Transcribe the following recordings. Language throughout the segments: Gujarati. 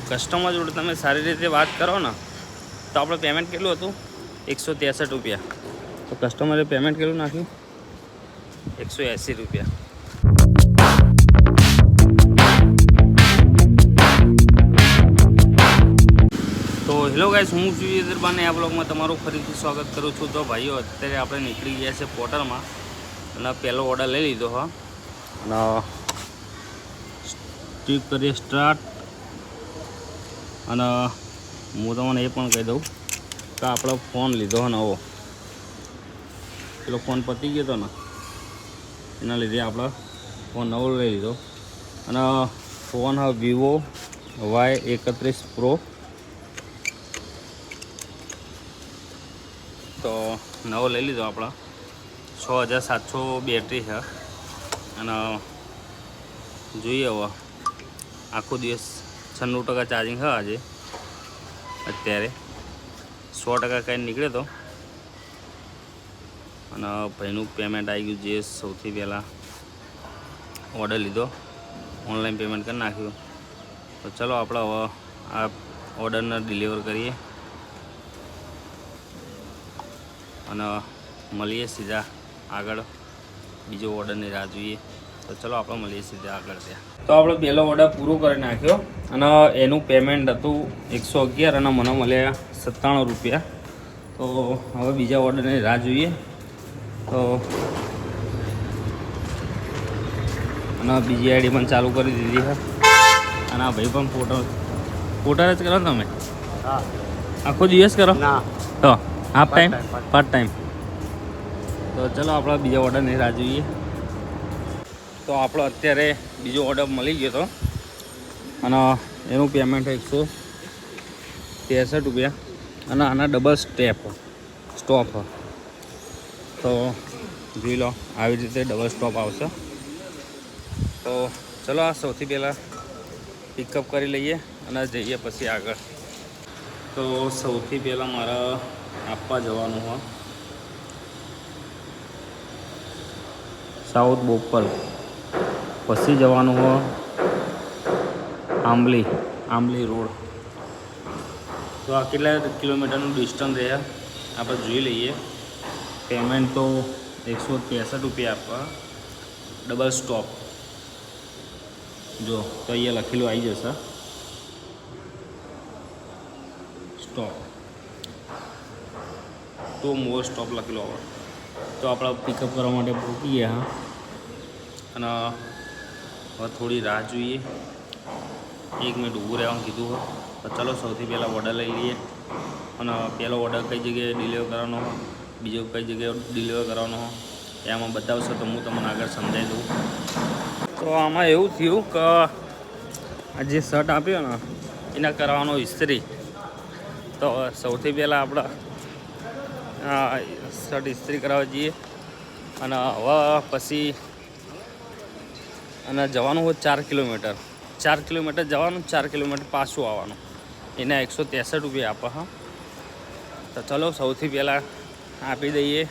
કસ્ટમર જોડે તમે સારી રીતે વાત કરો ને તો આપણે પેમેન્ટ કેટલું હતું 163 રૂપિયા. તો કસ્ટમરે પેમેન્ટ કેટલું નાખ્યું 180 રૂપિયા. તો હેલો ગાઈસ, હું છું યદરબાને આ બ્લોગમાં તમારું ફરીથી સ્વાગત કરું છું. તો ભાઈઓ અત્યારે આપણે નીકળી ગયા છે પોર્ટલમાં અને પહેલો ઓર્ડર લઈ લીધો હા અને સ્ટીક કરીએ સ્ટાર્ટ. અને હું તમને એ પણ કહી દઉં કે આપણો ફોન લીધો નવો, પેલો ફોન પતી ગયો હતો ને એના લીધે આપણે ફોન નવો લઈ લીધો. અને ફોન હવે વિવો Y31 Pro. તો નવો લઈ લીધો આપણે. 6700 બેટરી છે અને જોઈએ હવે આખો દિવસ 96% ચાર્જિંગ છે આજે. અત્યારે 100% કંઈ નીકળે તો. અને ભાઈનું પેમેન્ટ આવી ગયું, જે સૌથી પહેલાં ઓર્ડર લીધો ઓનલાઈન પેમેન્ટ કરી નાખ્યું. તો ચલો આપણે હવે આ ઓર્ડરને ડિલિવર કરીએ અને મળીએ સીધા આગળ. બીજો ઓર્ડરની રાહ જોઈએ. તો ચલો આપણે મળીએ સીધા આગળ ત્યાં. તો આપણે પહેલો ઓર્ડર પૂરો કરી નાખ્યો અને એનું પેમેન્ટ હતું 111 અને મને મળ્યા 97 રૂપિયા. તો હવે બીજા ઓર્ડરની રાહ જોઈએ. તો અને બીજી આઈડી પણ ચાલુ કરી દીધી છે. અને આ ભાઈ પણ પોટર જ કરો તમે? હા. આખો દિવસ કરો? ના. તો હાફ ટાઈમ, પાર્ટ ટાઈમ. તો ચલો આપણે બીજા ઓર્ડરની રાહ જોઈએ. તો આપણો અત્યારે બીજો ઓર્ડર મળી ગયો હતો અને એનું પેમેન્ટ 163 રૂપિયા. અને આના ડબલ સ્ટોપ. તો જોઈ લો, આવી રીતે ડબલ સ્ટોપ આવશે. તો ચલો આ સૌથી પહેલાં પિકઅપ કરી લઈએ અને જઈએ પછી આગળ. તો સૌથી પહેલાં મારે આપવા જવાનું હોય સાઉથ બોપલ, પછી જવાનું હોય આંબલી રોડ. તો આ કેટલા કિલોમીટરનું ડિસ્ટન્સ રહે આપણે જોઈ લઈએ. પેમેન્ટ તો 163 રૂપિયા આપવા, ડબલ સ્ટોપ. જો તો અહીંયા લખેલું આવી જશે સ્ટોપ, તો મોર સ્ટોપ લખેલો આવે. તો આપણે પિકઅપ કરવા માટે પહોંચી ગયા હા. અને હવે થોડી રાહ જોઈએ. 1 મિનિટ ઊભું રહેવાનું કીધું હોય. તો ચલો સૌથી પહેલાં ઓર્ડર લઈ લઈએ. અને પહેલો ઓર્ડર કઈ જગ્યાએ ડિલિવર કરવાનો હોય, બીજો કઈ જગ્યાએ ડિલિવર કરવાનો હોય એમાં બતાવશે. તો હું તમને આગળ સમજાવી દઉં. તો આમાં એવું થયું કે આ જે શર્ટ આપ્યો ને એના કરવાનો ઇસ્ત્રી. તો સૌથી પહેલાં આપણે શર્ટ ઇસ્ત્રી કરાવવા જઈએ. અને હવે પછી અને જવાનું હોય 4 કિલોમીટર. 4 કિલોમીટર જવાનું, 4 કિલોમીટર પાછું આવવાનું. એના 163 રૂપિયા આપે. હા, તો ચલો સૌથી પહેલાં આપી દઈએ.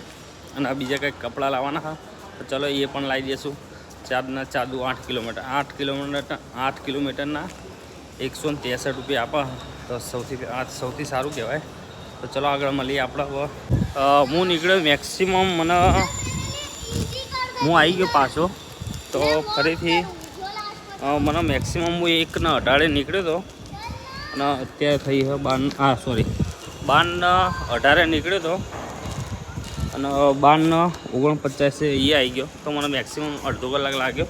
અને બીજા કંઈક કપડાં લાવવાના હા, તો ચલો એ પણ લાવી દઈશું. 4 ના 4 દુ 8 કિલોમીટર. 8 કિલોમીટરના 163 રૂપિયા આપે. તો સૌથી સારું કહેવાય. તો ચલો આગળ મળીએ આપણે. હવે હું નીકળ્યો મેક્સિમમ, હું આવી ગયો પાછો. તો ફરીથી મને મેક્સિમમ હું 1:18 નીકળ્યો હતો અને અત્યારે થઈ છે 12:18 નીકળ્યો હતો અને 12:49 એ આવી ગયો. તો મને મેક્સિમમ અડધો કલાક લાગ્યો.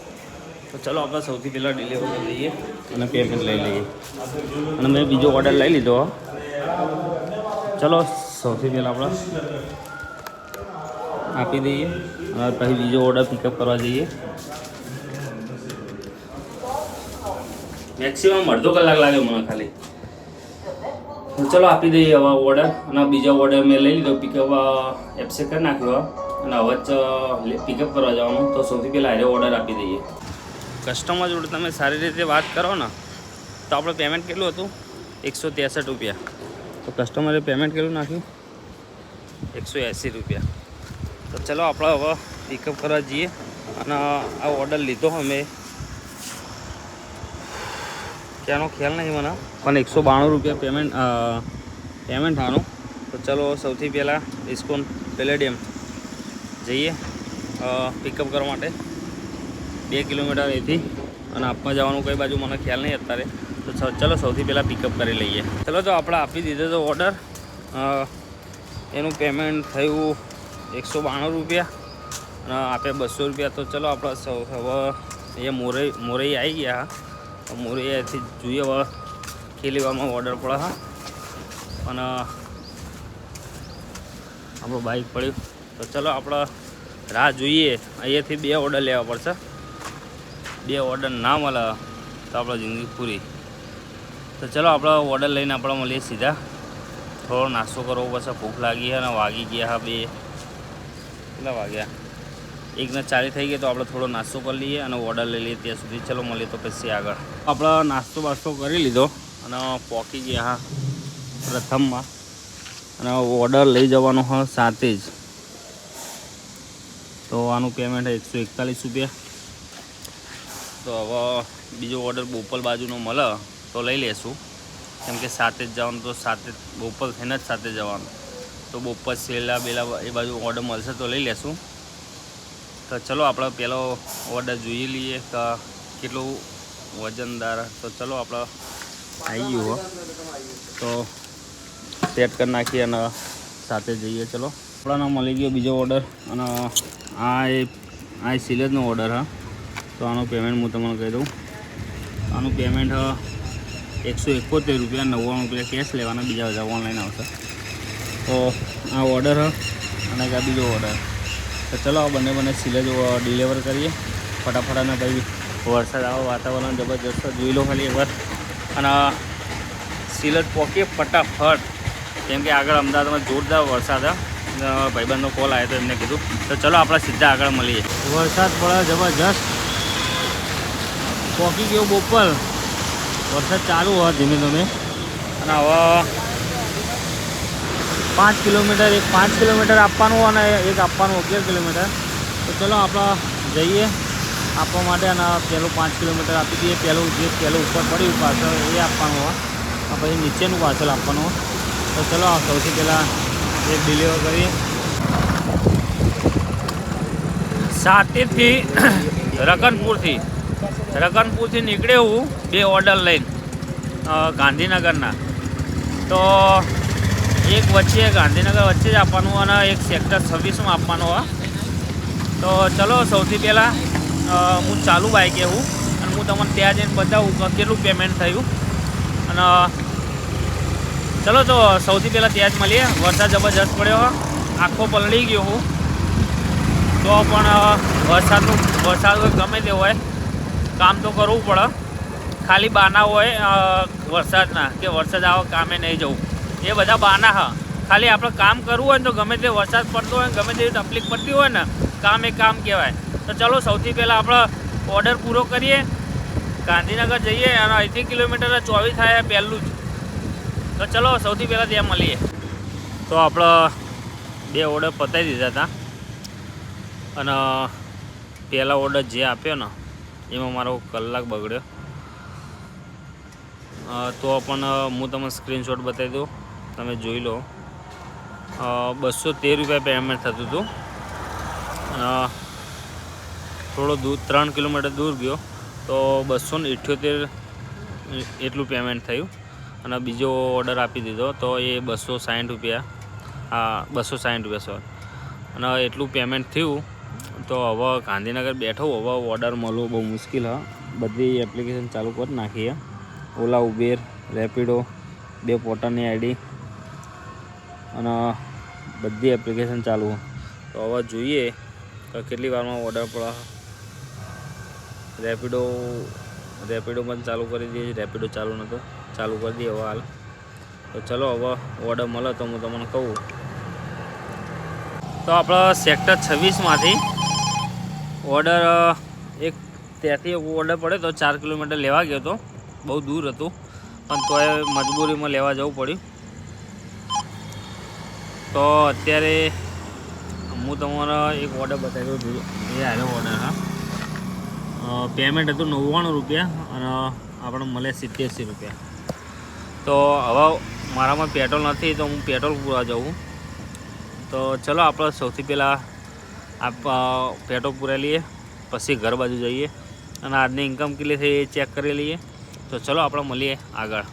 તો ચલો આપણે સૌથી પહેલાં ડિલિવર કરી દઈએ અને પેમેન્ટ લઈ લઈએ. અને મેં બીજો ઓર્ડર લઈ લીધો. ચલો સૌથી પહેલાં આપણે આપી દઈએ અને પછી બીજો ઓર્ડર પિકઅપ કરવા જઈએ. મેક્સિમમ અડધો કલાક લાગ્યો મને ખાલી. ચલો આપી દઈએ હવે ઓર્ડર. અને બીજા ઓર્ડર મેં લઈ લીધો, પિકઅપ એપ્સે કરી નાખ્યો અને હવે જ પિકઅપ કરવા જવાનું. તો સૌથી પહેલાં આરે ઓર્ડર આપી દઈએ. કસ્ટમર જોડે તમે સારી રીતે વાત કરો ને તો આપણે પેમેન્ટ કેટલું હતું 163 રૂપિયા. તો કસ્ટમરે પેમેન્ટ કેટલું નાખ્યું 180 રૂપિયા. તો ચલો આપણે હવે પિકઅપ કરવા જઈએ. અને આ ઓર્ડર લીધો અમે ત્યાંનો ખ્યાલ નહીં મને, પણ 192 રૂપિયા પેમેન્ટ થવાનું. તો ચલો સૌથી પહેલાં ઇસ્કોન પેલેડિયમ જઈએ પિકઅપ કરવા માટે. 2 કિલોમીટર એથી અને આપવા જવાનું કઈ બાજુ મને ખ્યાલ નહીં અત્યારે. તો ચલો સૌથી પહેલાં પિકઅપ કરી લઈએ. ચલો તો આપણે આપી દીધો તો ઓર્ડર. એનું પેમેન્ટ થયું 192 રૂપિયા અને આપે 200 રૂપિયા. તો ચલો આપણે હવે એ મોરઈ આવી ગયા. મોરૈયાથી જોઈએ હવે કેટલી વારમાં ઓર્ડર પડે. હા અને આપણું બાઇક પડ્યું. તો ચલો આપણે રાહ જોઈએ. અહીંયાથી 2 ઓર્ડર લેવા પડશે. 2 ઓર્ડર ના મળે તો આપણે જિંદગી પૂરી. તો ચલો આપણે ઓર્ડર લઈને આપણે મળીએ સીધા. થોડો નાસ્તો કરવો પડશે, ભૂખ લાગી છે અને વાગી ગયા હા 2. કેટલા વાગ્યા? 1:40 થઈ ગયા. તો આપણે થોડો નાસ્તો કરી લઈએ અને ઓર્ડર લઈ લઈએ ત્યાં સુધી. ચલો મળીએ તો પછી આગળ. આપણે નાસ્તો બાસ્તો કરી લીધો અને પહોંચી ગયા હા પ્રથમમાં. અને ઓર્ડર લઈ જવાનો હા સાથે જ. તો આનું પેમેન્ટ 141 રૂપિયા. તો હવે બીજો ઓર્ડર બોપલ બાજુનો મળે તો લઈ લેશું, કેમ કે સાથે જ જવાનું. તો સાથે બોપલ થઈને જ સાથે જવાનું. તો બોપલ સેલા બેલા એ બાજુ ઓર્ડર મળશે તો લઈ લેશું. તો ચલો આપણે પહેલો ઓર્ડર જોઈ લઈએ કે કેટલું વજનદાર. તો ચલો આપણે આવી ગયું હો તો સેટ કરી નાખીએ અને સાથે જઈએ. ચલો આપણાનો મળી ગયો બીજો ઓર્ડર અને આ સિલેજનો ઓર્ડર હા. તો આનું પેમેન્ટ હું તમને કહી દઉં. આનું પેમેન્ટ 171 રૂપિયા, 99 રૂપિયા કેશ લેવાના, બીજા બધા ઓનલાઈન આવશે. તો આ ઓર્ડર અને આ બીજો ઓર્ડર. તો ચલો આ બંને સિલેજ ડિલિવર કરીએ ફટાફટ. અને ભાઈ વરસાદ આવો, વાતાવરણ જબરજસ્ત જોઈ લો ખાલી એકવાર. અને સિલેજ પહોંચીએ ફટાફટ, કેમ કે આગળ અમદાવાદમાં જોરદાર વરસાદ. ભાઈબંધનો કોલ આવ્યો તો એમને કીધું. તો ચલો આપણે સીધા આગળ મળીએ. વરસાદ પડે જબરજસ્ત. પહોંચી ગયો બોપલ. વરસાદ ચાલુ હોય ધીમે ધીમે. અને હવે 5 કિલોમીટર આપવાનું અને એક આપવાનું 11 કિલોમીટર. તો ચલો આપણે જઈએ આપવા માટે. અને પહેલું 5 કિલોમીટર આપી દઈએ. પહેલું ઉપર પડ્યું પાછળ એ આપવાનું હોય, પછી નીચેનું પાછળ આપવાનું હોય. તો ચલો સૌથી પહેલાં એક ડિલિવર કરીએ. સાતેથી રકનપુરથી નીકળે હું 2 ઓર્ડર લઈને ગાંધીનગરના. તો એક વચ્ચે ગાંધીનગર વચ્ચે જ આપવાનું અને એક સેક્ટર 26માં આપવાનું હોય. તો ચલો સૌથી પહેલાં હું ચાલુ બાઇકે હું અને હું તમને ત્યાં જઈને બતાવું કે કેટલું પેમેન્ટ થયું. અને ચલો તો સૌથી પહેલાં ત્યાં જ મળીએ. વરસાદ જબરજસ્ત પડ્યો, આખો પલળી ગયો હું. તો પણ વરસાદ ગમે તે હોય કામ તો કરવું પડે. ખાલી બાના હોય વરસાદના કે વરસાદ આવે કામે નહીં જવું, એ બધા બાના હા. ખાલી આપણે કામ કરવું હોય ને તો ગમે તે વરસાદ પડતો હોય, ગમે તેવી તકલીફ પડતી હોય ને, કામ એ કામ કહેવાય. તો ચલો સૌથી પહેલાં આપણે ઓર્ડર પૂરો કરીએ, ગાંધીનગર જઈએ અને 80 કિલોમીટર 24 થાય પહેલું જ. તો ચલો સૌથી પહેલાં ત્યાં મળીએ. તો આપણે 2 ઓર્ડર પતાવી દીધા હતા અને પહેલા ઓર્ડર જે આપ્યો ને એમાં મારો કલાક બગડ્યો. તો પણ હું તમને સ્ક્રીનશોટ બતાવી દઉં, તમે જોઈ લો. 213 રૂપિયા પેમેન્ટ થતું હતું. થોડો દૂર 3 કિલોમીટર દૂર ગયો તો 278 એટલું પેમેન્ટ થયું. અને બીજો ઓર્ડર આપી દીધો તો એ 260 રૂપિયા 260 રૂપિયા સોરી. અને એટલું પેમેન્ટ થયું. તો હવે ગાંધીનગર બેઠો, હવે ઓર્ડર મળવો બહુ મુશ્કેલ હા. બધી એપ્લિકેશન ચાલુ કરી નાખીએ. ઓલા, ઉબેર, રેપિડો, 2 પોતાની આઈડી અને બધી એપ્લિકેશન ચાલુ. તો હવે જોઈએ કે કેટલી વારમાં ઓર્ડર પડે. રેપિડો પણ ચાલુ કરી દઈએ. રેપિડો ચાલુ નહોતો, ચાલુ કરી દઈએ હવે હાલ. તો ચલો હવે ઓર્ડર મળે તો હું તમને કહું. તો આપણે સેક્ટર 26માંથી ઓર્ડર ત્યાંથી ઓર્ડર પડે તો 4 કિલોમીટર લેવા ગયો હતો. બહુ દૂર હતું પણ તોય મજબૂરીમાં લેવા જવું પડ્યું. તો અત્યારે હું તમારો એક ઓર્ડર બતાવી દઉં. એ આવ્યો ઓર્ડર હા. પેમેન્ટ હતું 99 રૂપિયા અને આપણે મળે 87 રૂપિયા. તો હવે મારામાં પેટ્રોલ નથી તો હું પેટ્રોલ પૂરવા જાઉં. તો ચલો આપણે સૌથી પહેલાં પેટ્રોલ પૂરાઈ લઈએ, પછી ઘર બાજુ જઈએ અને આજની ઇન્કમ કેટલી થઈ એ ચેક કરી લઈએ. તો ચલો આપણે મળીએ આગળ.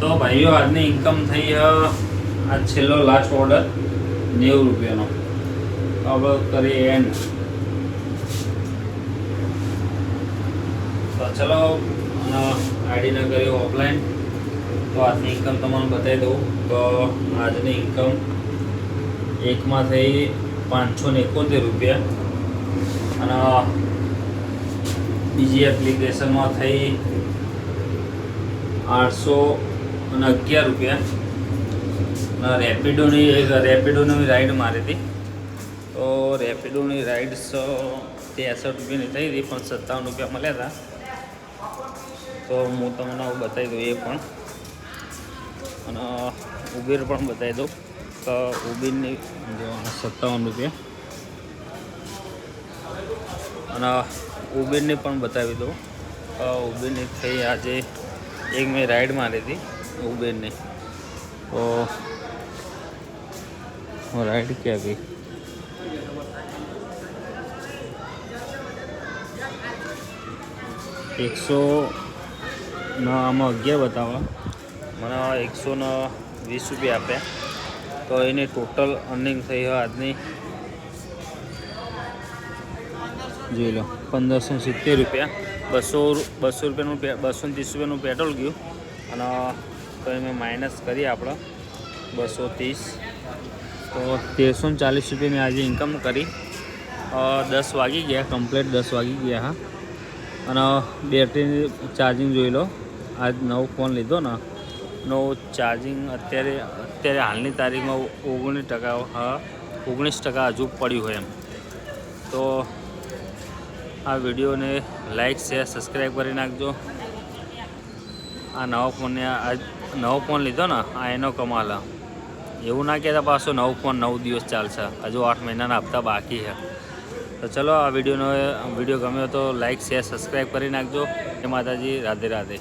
તો ભાઈઓ આજની ઇન્કમ થઈ આ છેલ્લો લાસ્ટ ઓર્ડર 90 રૂપિયાનો. આપણે કરીએ એન્ડ. તો ચલો આઈડીને કરીએ ઓફલાઈન. તો આજની ઇન્કમ તમને બતાવી દઉં. તો આજની ઇન્કમ એકમાં થઈ 571 રૂપિયા અને બીજી એપ્લિકેશનમાં થઈ 811 રૂપિયા. અને રેપિડોની રાઈડ મારી હતી. તો રેપિડોની રાઈડ 63 રૂપિયાની થઈ હતી, પણ 57 રૂપિયા મળ્યા હતા. તો હું તમને બતાવી દઉં એ પણ, અને ઉબેર પણ બતાવી દઉં. તો ઉબેરની 57 રૂપિયા અને ઉબેરની પણ બતાવી દઉં. ઉબેરની થઈ આજે એક મેં રાઈડ મારી હતી ઉબેરની. તો રાઈડ ક્યાં ગઈ? આમાં 11 બતાવો, મને 120 રૂપિયા આપ્યા. તો એની ટોટલ અર્નિંગ થઈ આજની જોઈ લો 1570 રૂપિયા. 200 રૂપિયાનું 230 રૂપિયાનું પેટ્રોલ ગયું અને તો એમાં માઇનસ કરીએ આપણે 230. તો 1340 રૂપિયાની આજે ઇન્કમ કરી. 10 વાગી ગયા, કમ્પ્લીટ 10 વાગી ગયા. હા, અને બેટરી ચાર્જિંગ જોઈ લો. આજ નવો ફોન લીધો ને, નવો ચાર્જિંગ અત્યારે હાલની તારીખમાં 19%. હા, 19% હજુ પડ્યું હોય એમ. તો આ વિડીયોને લાઈક શેર સબસ્ક્રાઈબ કરી નાખજો. આ નવો ફોન લીધો ને, આ એનો કમાલ. એવું ના કહેતા પાછો નવો ફોન 9 દિવસ ચાલશે, હજુ 8 મહિનાના હપ્તા બાકી છે. તો ચલો આ વિડીયો ગમ્યો તો લાઈક શેર સબસ્ક્રાઈબ કરી નાખજો. જય માતાજી, રાધે રાધે.